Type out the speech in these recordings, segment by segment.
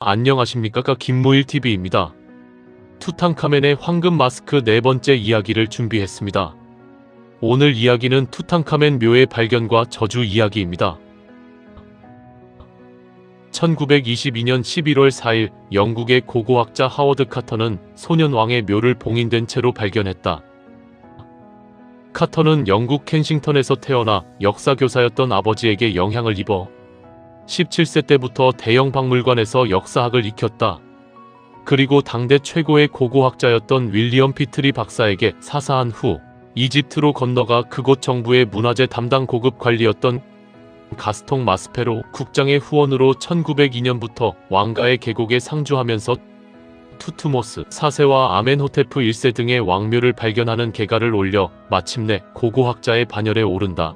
안녕하십니까, 김무일TV입니다. 투탕카멘의 황금 마스크 네 번째 이야기를 준비했습니다. 오늘 이야기는 투탕카멘 묘의 발견과 저주 이야기입니다. 1922년 11월 4일 영국의 고고학자 하워드 카터는 소년왕의 묘를 봉인된 채로 발견했다. 카터는 영국 켄싱턴에서 태어나 역사교사였던 아버지에게 영향을 입어 17세 때부터 대형 박물관에서 역사학을 익혔다. 그리고 당대 최고의 고고학자였던 윌리엄 피트리 박사에게 사사한 후 이집트로 건너가 그곳 정부의 문화재 담당 고급 관리였던 가스통 마스페로 국장의 후원으로 1902년부터 왕가의 계곡에 상주하면서 투트모스 4세와 아멘호테프 1세 등의 왕묘를 발견하는 계가를 올려 마침내 고고학자의 반열에 오른다.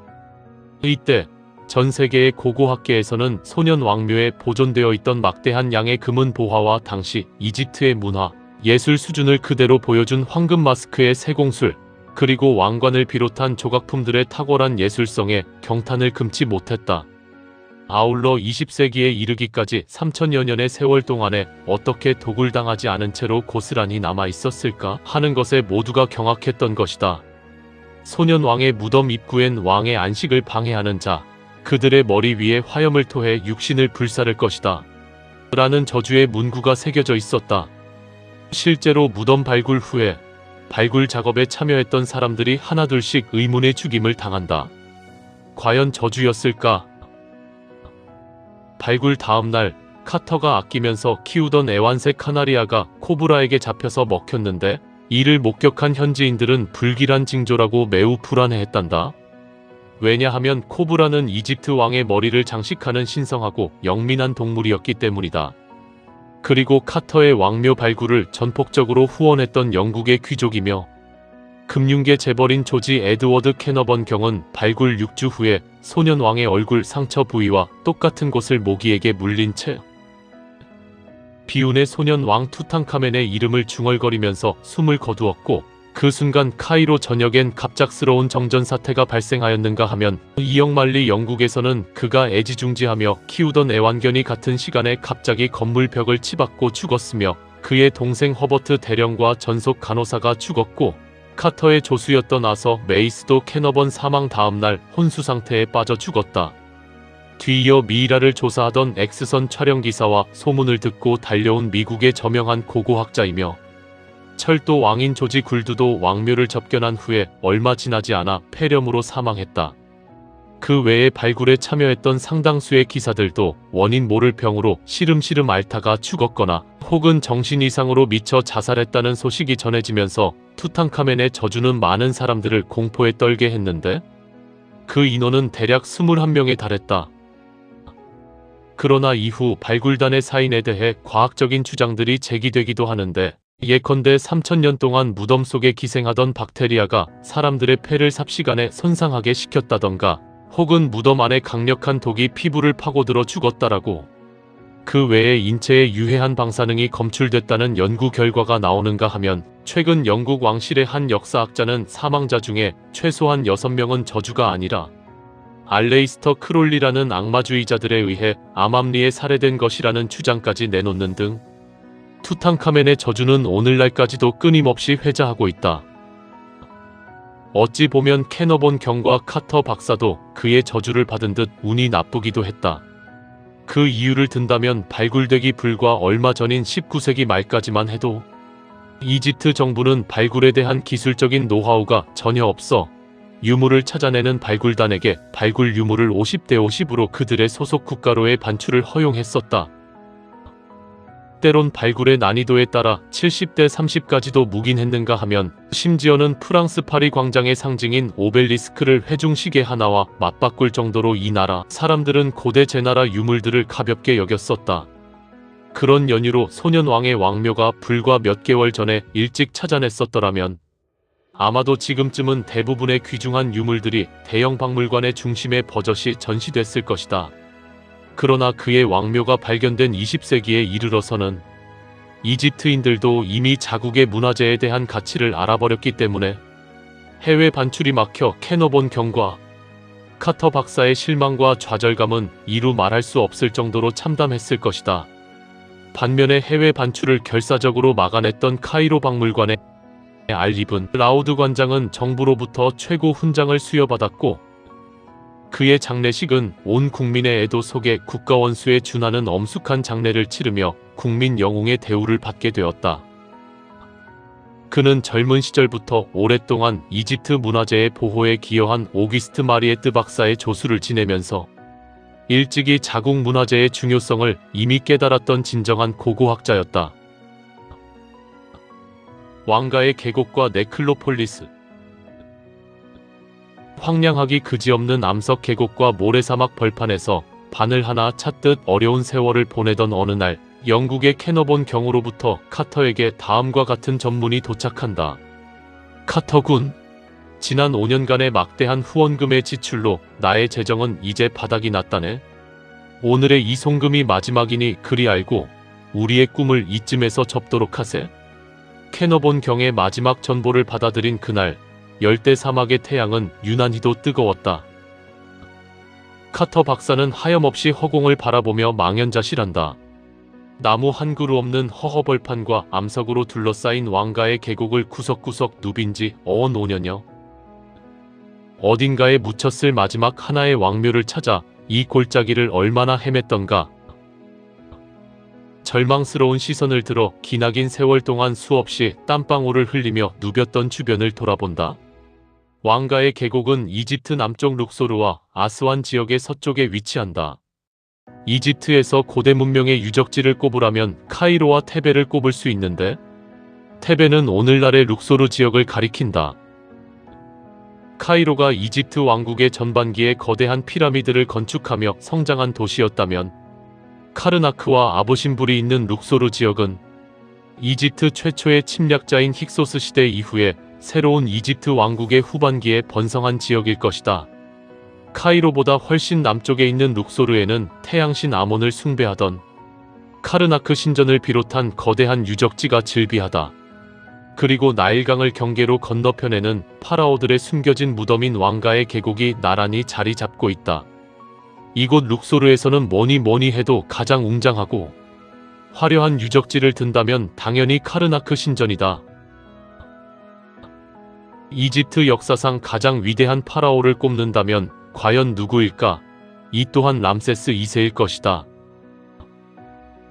이때 전 세계의 고고학계에서는 소년 왕묘에 보존되어 있던 막대한 양의 금은 보화와 당시 이집트의 문화, 예술 수준을 그대로 보여준 황금 마스크의 세공술, 그리고 왕관을 비롯한 조각품들의 탁월한 예술성에 경탄을 금치 못했다. 아울러 20세기에 이르기까지 3000여 년의 세월 동안에 어떻게 도굴당하지 않은 채로 고스란히 남아 있었을까 하는 것에 모두가 경악했던 것이다. 소년 왕의 무덤 입구엔 왕의 안식을 방해하는 자, 그들의 머리 위에 화염을 토해 육신을 불사를 것이다. 라는 저주의 문구가 새겨져 있었다. 실제로 무덤 발굴 후에 발굴 작업에 참여했던 사람들이 하나둘씩 의문의 죽임을 당한다. 과연 저주였을까? 발굴 다음날 카터가 아끼면서 키우던 애완새 카나리아가 코브라에게 잡혀서 먹혔는데 이를 목격한 현지인들은 불길한 징조라고 매우 불안해했단다. 왜냐하면 코브라는 이집트 왕의 머리를 장식하는 신성하고 영민한 동물이었기 때문이다. 그리고 카터의 왕묘 발굴을 전폭적으로 후원했던 영국의 귀족이며 금융계 재벌인 조지 에드워드 캐너번 경은 발굴 6주 후에 소년 왕의 얼굴 상처 부위와 똑같은 곳을 모기에게 물린 채 비운의 소년 왕 투탕카멘의 이름을 중얼거리면서 숨을 거두었고, 그 순간 카이로 전역엔 갑작스러운 정전 사태가 발생하였는가 하면 이역만리 영국에서는 그가 애지중지하며 키우던 애완견이 같은 시간에 갑자기 건물 벽을 치받고 죽었으며 그의 동생 허버트 대령과 전속 간호사가 죽었고, 카터의 조수였던 아서 메이스도 캐너번 사망 다음날 혼수 상태에 빠져 죽었다. 뒤이어 미이라를 조사하던 X선 촬영기사와 소문을 듣고 달려온 미국의 저명한 고고학자이며 철도 왕인 조지 굴드도 왕묘를 접견한 후에 얼마 지나지 않아 폐렴으로 사망했다. 그 외에 발굴에 참여했던 상당수의 기사들도 원인 모를 병으로 시름시름 앓다가 죽었거나 혹은 정신 이상으로 미쳐 자살했다는 소식이 전해지면서 투탕카멘의 저주는 많은 사람들을 공포에 떨게 했는데 그 인원은 대략 21명에 달했다. 그러나 이후 발굴단의 사인에 대해 과학적인 주장들이 제기되기도 하는데, 예컨대 3000년 동안 무덤 속에 기생하던 박테리아가 사람들의 폐를 삽시간에 손상하게 시켰다던가, 혹은 무덤 안에 강력한 독이 피부를 파고들어 죽었다라고. 그 외에 인체에 유해한 방사능이 검출됐다는 연구 결과가 나오는가 하면 최근 영국 왕실의 한 역사학자는 사망자 중에 최소한 6명은 저주가 아니라 알레이스터 크롤리라는 악마주의자들에 의해 암암리에 살해된 것이라는 주장까지 내놓는 등 투탕카멘의 저주는 오늘날까지도 끊임없이 회자하고 있다. 어찌 보면 캐너본 경과 카터 박사도 그의 저주를 받은 듯 운이 나쁘기도 했다. 그 이유를 든다면 발굴되기 불과 얼마 전인 19세기 말까지만 해도 이집트 정부는 발굴에 대한 기술적인 노하우가 전혀 없어 유물을 찾아내는 발굴단에게 발굴 유물을 50대 50으로 그들의 소속 국가로의 반출을 허용했었다. 때론 발굴의 난이도에 따라 70대 30까지도 묵인했는가 하면 심지어는 프랑스 파리 광장의 상징인 오벨리스크를 회중시계 하나와 맞바꿀 정도로 이 나라 사람들은 고대 제나라 유물들을 가볍게 여겼었다. 그런 연유로 소년왕의 왕묘가 불과 몇 개월 전에 일찍 찾아냈었더라면 아마도 지금쯤은 대부분의 귀중한 유물들이 대형 박물관의 중심에 버젓이 전시됐을 것이다. 그러나 그의 왕묘가 발견된 20세기에 이르러서는 이집트인들도 이미 자국의 문화재에 대한 가치를 알아버렸기 때문에 해외 반출이 막혀 캐너본 경과 카터 박사의 실망과 좌절감은 이루 말할 수 없을 정도로 참담했을 것이다. 반면에 해외 반출을 결사적으로 막아냈던 카이로 박물관의 알리븐 라우드 관장은 정부로부터 최고 훈장을 수여받았고, 그의 장례식은 온 국민의 애도 속에 국가원수에 준하는 엄숙한 장례를 치르며 국민 영웅의 대우를 받게 되었다. 그는 젊은 시절부터 오랫동안 이집트 문화재의 보호에 기여한 오기스트 마리에트 박사의 조수를 지내면서 일찍이 자국 문화재의 중요성을 이미 깨달았던 진정한 고고학자였다. 왕가의 계곡과 네클로폴리스. 황량하기 그지없는 암석 계곡과 모래사막 벌판에서 바늘 하나 찾듯 어려운 세월을 보내던 어느 날, 영국의 캐너본 경으로부터 카터에게 다음과 같은 전문이 도착한다. 카터군, 지난 5년간의 막대한 후원금의 지출로 나의 재정은 이제 바닥이 났다네. 오늘의 이 송금이 마지막이니 그리 알고 우리의 꿈을 이쯤에서 접도록 하세. 캐너본 경의 마지막 전보를 받아들인 그날, 열대 사막의 태양은 유난히도 뜨거웠다. 카터 박사는 하염없이 허공을 바라보며 망연자실한다. 나무 한 그루 없는 허허벌판과 암석으로 둘러싸인 왕가의 계곡을 구석구석 누빈 지 어언 5년여. 어딘가에 묻혔을 마지막 하나의 왕묘를 찾아 이 골짜기를 얼마나 헤맸던가. 절망스러운 시선을 들어 기나긴 세월 동안 수없이 땀방울을 흘리며 누볐던 주변을 돌아본다. 왕가의 계곡은 이집트 남쪽 룩소르와 아스완 지역의 서쪽에 위치한다. 이집트에서 고대 문명의 유적지를 꼽으라면 카이로와 테베를 꼽을 수 있는데, 테베는 오늘날의 룩소르 지역을 가리킨다. 카이로가 이집트 왕국의 전반기에 거대한 피라미드를 건축하며 성장한 도시였다면, 카르나크와 아부신불이 있는 룩소르 지역은 이집트 최초의 침략자인 힉소스 시대 이후에 새로운 이집트 왕국의 후반기에 번성한 지역일 것이다. 카이로보다 훨씬 남쪽에 있는 룩소르에는 태양신 아몬을 숭배하던 카르나크 신전을 비롯한 거대한 유적지가 즐비하다. 그리고 나일강을 경계로 건너편에는 파라오들의 숨겨진 무덤인 왕가의 계곡이 나란히 자리 잡고 있다. 이곳 룩소르에서는 뭐니 해도 가장 웅장하고 화려한 유적지를 든다면 당연히 카르나크 신전이다. 이집트 역사상 가장 위대한 파라오를 꼽는다면 과연 누구일까? 이 또한 람세스 2세일 것이다.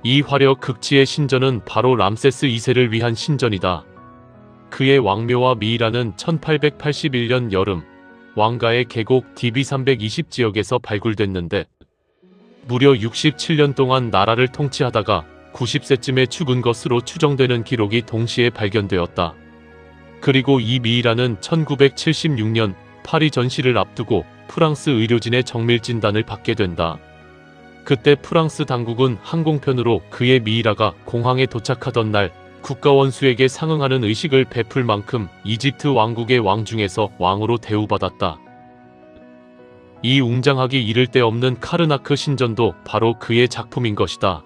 이 화려 극치의 신전은 바로 람세스 2세를 위한 신전이다. 그의 왕묘와 미이라는 1881년 여름 왕가의 계곡 DB320 지역에서 발굴됐는데, 무려 67년 동안 나라를 통치하다가 90세쯤에 죽은 것으로 추정되는 기록이 동시에 발견되었다. 그리고 이 미이라는 1976년 파리 전시를 앞두고 프랑스 의료진의 정밀 진단을 받게 된다. 그때 프랑스 당국은 항공편으로 그의 미이라가 공항에 도착하던 날 국가원수에게 상응하는 의식을 베풀 만큼 이집트 왕국의 왕 중에서 왕으로 대우받았다. 이 웅장하기 이를 데 없는 카르나크 신전도 바로 그의 작품인 것이다.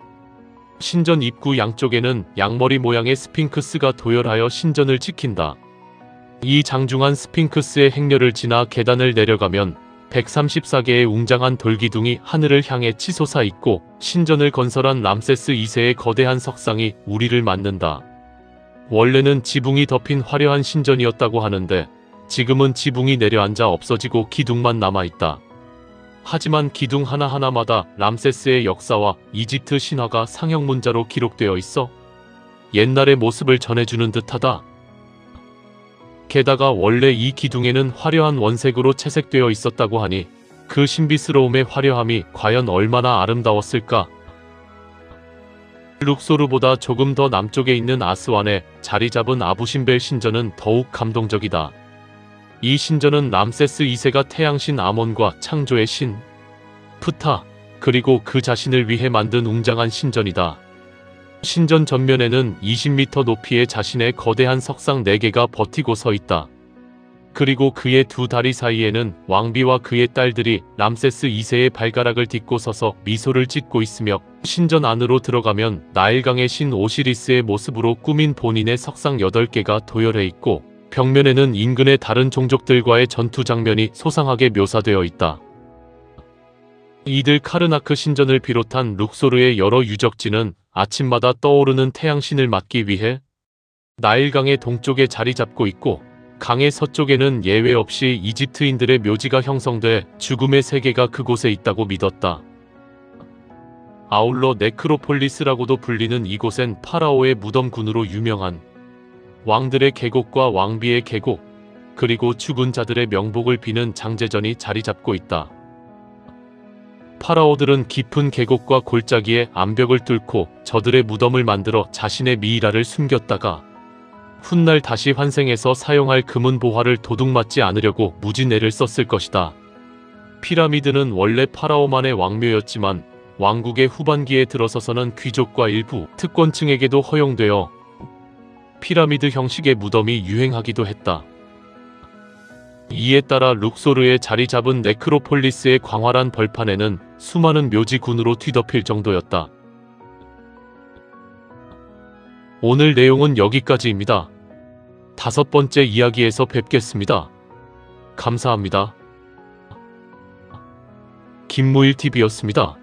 신전 입구 양쪽에는 양머리 모양의 스핑크스가 도열하여 신전을 지킨다. 이 장중한 스핑크스의 행렬을 지나 계단을 내려가면 134개의 웅장한 돌기둥이 하늘을 향해 치솟아 있고, 신전을 건설한 람세스 2세의 거대한 석상이 우리를 맞는다. 원래는 지붕이 덮인 화려한 신전이었다고 하는데 지금은 지붕이 내려앉아 없어지고 기둥만 남아있다. 하지만 기둥 하나하나마다 람세스의 역사와 이집트 신화가 상형문자로 기록되어 있어 옛날의 모습을 전해주는 듯하다. 게다가 원래 이 기둥에는 화려한 원색으로 채색되어 있었다고 하니 그 신비스러움의 화려함이 과연 얼마나 아름다웠을까. 룩소르보다 조금 더 남쪽에 있는 아스완에 자리 잡은 아부신벨 신전은 더욱 감동적이다. 이 신전은 람세스 2세가 태양신 아몬과 창조의 신 프타, 그리고 그 자신을 위해 만든 웅장한 신전이다. 신전 전면에는 20m 높이의 자신의 거대한 석상 4개가 버티고 서 있다. 그리고 그의 두 다리 사이에는 왕비와 그의 딸들이 람세스 2세의 발가락을 딛고 서서 미소를 짓고 있으며, 신전 안으로 들어가면 나일강의 신 오시리스의 모습으로 꾸민 본인의 석상 8개가 도열해 있고, 벽면에는 인근의 다른 종족들과의 전투 장면이 소상하게 묘사되어 있다. 이들 카르나크 신전을 비롯한 룩소르의 여러 유적지는 아침마다 떠오르는 태양신을 맞기 위해 나일강의 동쪽에 자리 잡고 있고, 강의 서쪽에는 예외 없이 이집트인들의 묘지가 형성돼 죽음의 세계가 그곳에 있다고 믿었다. 아울러 네크로폴리스라고도 불리는 이곳엔 파라오의 무덤군으로 유명한 왕들의 계곡과 왕비의 계곡, 그리고 죽은 자들의 명복을 비는 장제전이 자리 잡고 있다. 파라오들은 깊은 계곡과 골짜기에 암벽을 뚫고 저들의 무덤을 만들어 자신의 미이라를 숨겼다가 훗날 다시 환생해서 사용할 금은 보화를 도둑맞지 않으려고 무진애를 썼을 것이다. 피라미드는 원래 파라오만의 왕묘였지만 왕국의 후반기에 들어서서는 귀족과 일부 특권층에게도 허용되어 피라미드 형식의 무덤이 유행하기도 했다. 이에 따라 룩소르에 자리 잡은 네크로폴리스의 광활한 벌판에는 수많은 묘지군으로 뒤덮일 정도였다. 오늘 내용은 여기까지입니다. 5번째 이야기에서 뵙겠습니다. 감사합니다. 김무일TV였습니다.